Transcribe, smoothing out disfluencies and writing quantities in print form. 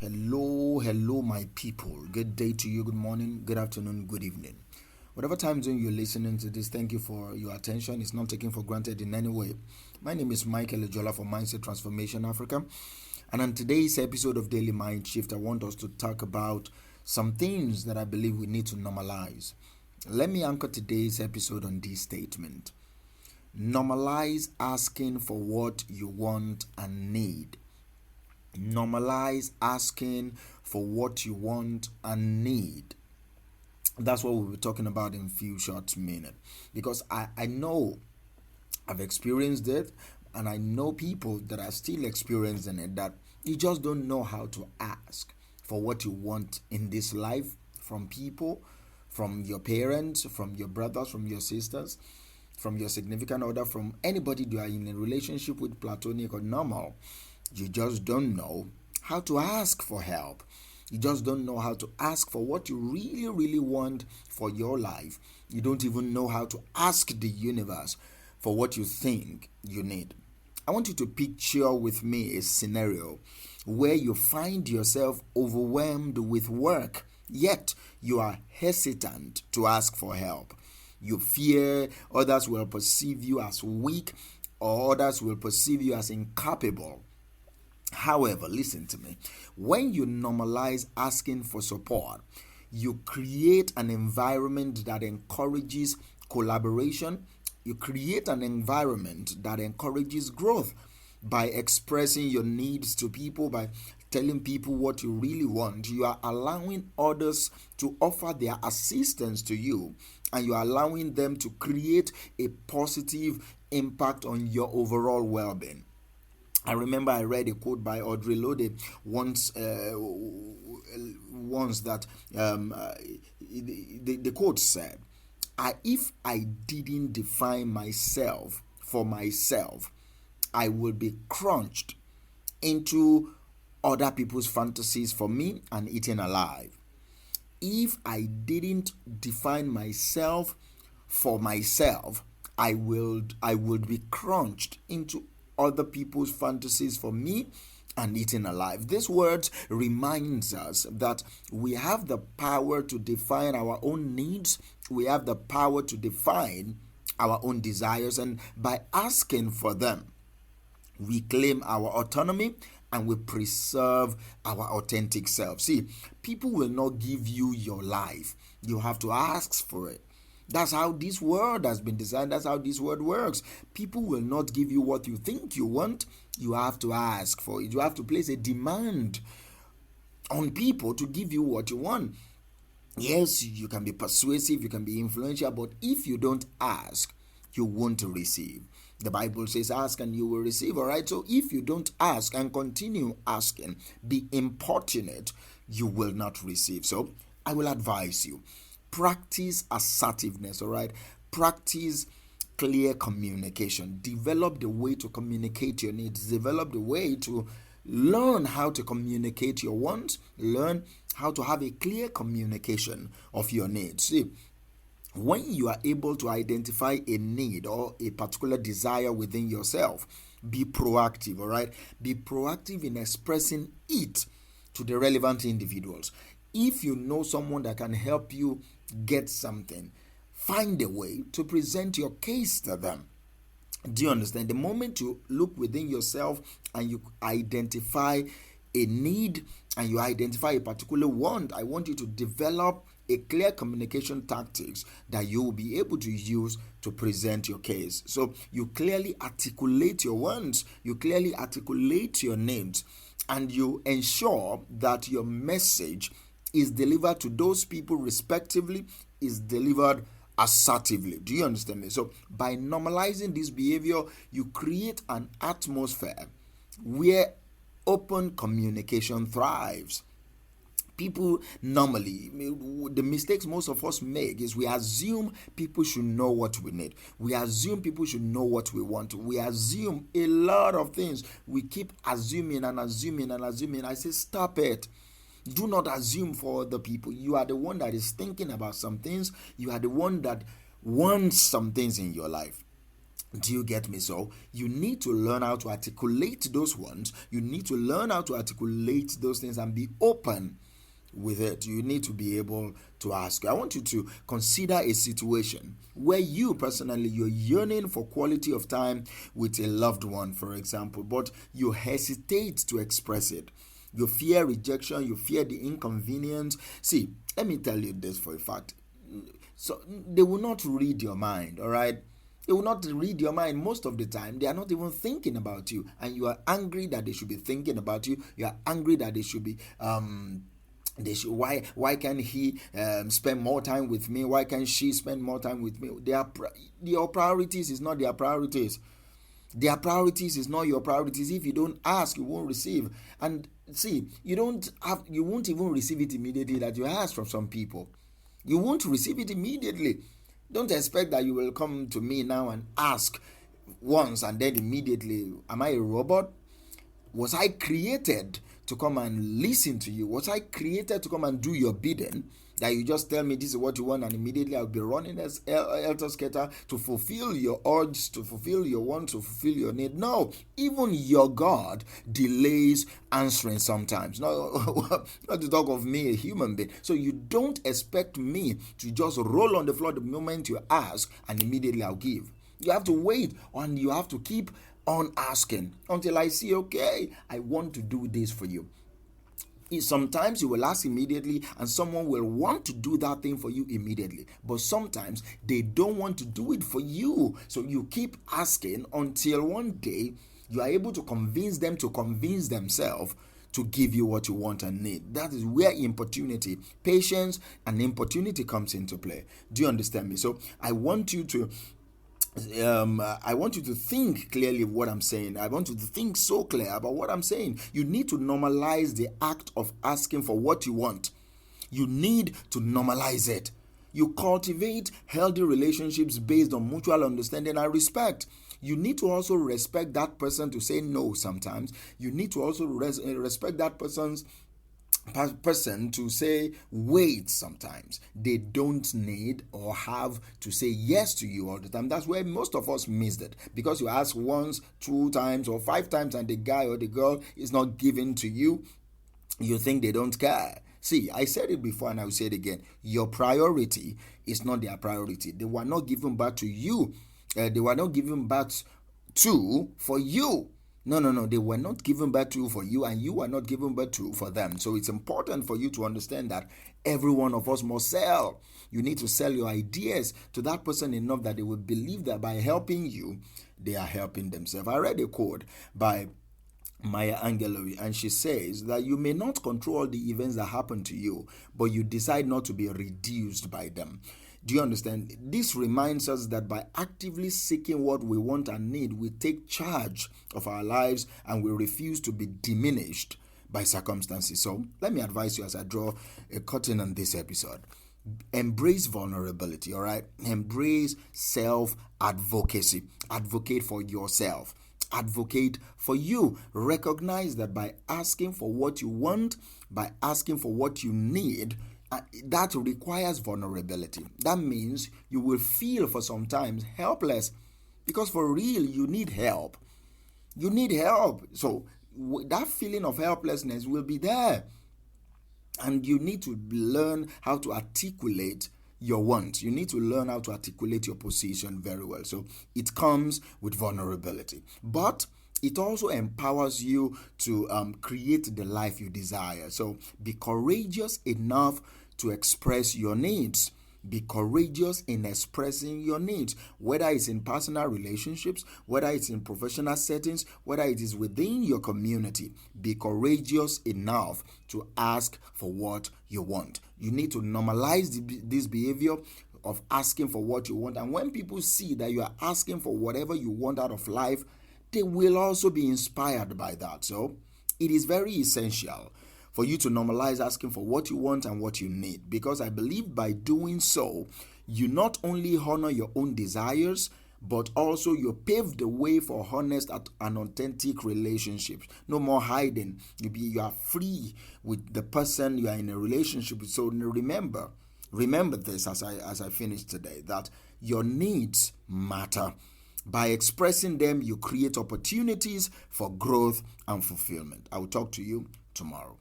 Hello, my people. Good day to you, good morning, good afternoon, good evening. Whatever time zone you're listening to this, thank you for your attention. It's not taken for granted in any way. My name is Michael Ejola from Mindset Transformation Africa. And on today's episode of Daily Mind Shift, I want us to talk about some things that I believe we need to normalize. Let me anchor today's episode on this statement. Normalize asking for what you want and need. Normalize asking for what you want and need. That's what we'll be talking about in a few short minutes. Because I know I've experienced it, and I know people that are still experiencing it, that you just don't know how to ask for what you want in this life from people, from your parents, from your brothers, from your sisters, from your significant other, from anybody you are in a relationship with, platonic or normal. You just don't know how to ask for help. You just don't know how to ask for what you really want for your life. You don't even know how to ask the universe for what you think you need. I want you to picture with me a scenario where you find yourself overwhelmed with work, yet you are hesitant to ask for help. You fear others will perceive you as weak, or others will perceive you as incapable. However, listen to me. When you normalize asking for support, you create an environment that encourages collaboration. You create an environment that encourages growth by expressing your needs to people, by telling people what you really want. You are allowing others to offer their assistance to you, and you are allowing them to create a positive impact on your overall well-being. I remember I read a quote by Audre Lorde once that the quote said, if I didn't define myself for myself, I would be crunched into other people's fantasies for me and eaten alive. If I didn't define myself for myself, I would be crunched into other people's fantasies for me and eaten alive. This word reminds us that we have the power to define our own needs. We have the power to define our own desires, and by asking for them, we claim our autonomy and we preserve our authentic self. See, people will not give you your life. You have to ask for it. That's how this world has been designed. That's how this world works. People will not give you what you think you want. You have to ask for it. You have to place a demand on people to give you what you want. Yes, you can be persuasive, you can be influential, but if you don't ask, you won't receive. The Bible says, ask and you will receive, all right? So if you don't ask and continue asking, be importunate, you will not receive. So I will advise you, practice assertiveness, all right? Practice clear communication. Develop the way to communicate your needs. Develop the way to learn how to communicate your wants. Learn how to have a clear communication of your needs. See, when you are able to identify a need or a particular desire within yourself, be proactive, all right? Be proactive in expressing it to the relevant individuals. If you know someone that can help you get something, find a way to present your case to them. Do you understand? The moment you look within yourself and you identify a need and you identify a particular want, I want you to develop a clear communication tactics that you will be able to use to present your case. So you clearly articulate your wants, you clearly articulate your needs, and you ensure that your message is delivered to those people respectively, is delivered assertively. Do you understand me? So by normalizing this behavior, you create an atmosphere where open communication thrives. People normally, the mistakes most of us make is we assume people should know what we need. We assume people should know what we want. We assume a lot of things. We keep assuming and assuming and assuming. I say, stop it. Do not assume for other people. You are the one that is thinking about some things. You are the one that wants some things in your life. Do you get me? So you need to learn how to articulate those ones. You need to learn how to articulate those things and be open with it. You need to be able to ask. I want you to consider a situation where you personally, you're yearning for quality of time with a loved one, for example, but you hesitate to express it. You fear rejection, you fear the inconvenience. See, let me tell you this for a fact. So they will not read your mind, all right? They will not read your mind most of the time. They are not even thinking about you, and you are angry that they should be thinking about you. You are angry that they should be why can't he spend more time with me? Why can't she spend more time with me? Your priorities is not their priorities. Their priorities is not your priorities. If you don't ask, you won't receive. And see, you won't even receive it immediately that you ask from some people. You won't receive it immediately. Don't expect that you will come to me now and ask once and then immediately. Am I a robot? Was I created to come and listen to you? Was I created to come and do your bidding? That you just tell me this is what you want and immediately I'll be running as helter-skelter to fulfill your urge, to fulfill your want, to fulfill your need. No, even your God delays answering sometimes. Not to talk of me, a human being. So you don't expect me to just roll on the floor the moment you ask and immediately I'll give. You have to wait and you have to keep on asking until I see, okay, I want to do this for you. Sometimes you will ask immediately and someone will want to do that thing for you immediately, but sometimes they don't want to do it for you. So you keep asking until one day you are able to convince them to convince themselves to give you what you want and need. That is where importunity, patience and importunity comes into play. Do you understand me? So I want you to think clearly of what I'm saying. I want you to think so clear about what I'm saying. You need to normalize the act of asking for what you want. You need to normalize it. You cultivate healthy relationships based on mutual understanding and respect. You need to also respect that person to say no sometimes. You need to also respect that person to say wait sometimes. They don't need or have to say yes to you all the time. That's where most of us missed it, because you ask once, 2 times or 5 times and the guy or the girl is not giving to you. You think they don't care. See, I said it before and I will say it again. Your priority is not their priority. They were not given back to you. They were not given back to for you. No. They were not given birth to for you, and you were not given birth to for them. So it's important for you to understand that every one of us must sell. You need to sell your ideas to that person enough that they will believe that by helping you, they are helping themselves. I read a quote by Maya Angelou, and she says that you may not control the events that happen to you, but you decide not to be reduced by them. Do you understand? This reminds us that by actively seeking what we want and need, we take charge of our lives and we refuse to be diminished by circumstances. So let me advise you as I draw a curtain on this episode. Embrace vulnerability, all right? Embrace self-advocacy. Advocate for yourself. Advocate for you. Recognize that by asking for what you want, by asking for what you need, that requires vulnerability. That means you will feel for some time helpless, because for real you need help. You need help. So that feeling of helplessness will be there. And you need to learn how to articulate your wants. You need to learn how to articulate your position very well. So it comes with vulnerability. But it also empowers you to create the life you desire. So be courageous enough to express your needs. Be courageous in expressing your needs, whether it's in personal relationships, whether it's in professional settings, whether it is within your community. Be courageous enough to ask for what you want. You need to normalize this behavior of asking for what you want. And when people see that you are asking for whatever you want out of life, they will also be inspired by that. So it is very essential for you to normalize asking for what you want and what you need, because I believe by doing so, you not only honor your own desires, but also you pave the way for honest and authentic relationships. No more hiding. You are free with the person you are in a relationship with. So remember this as I finish today, that your needs matter. By expressing them, you create opportunities for growth and fulfillment. I will talk to you tomorrow.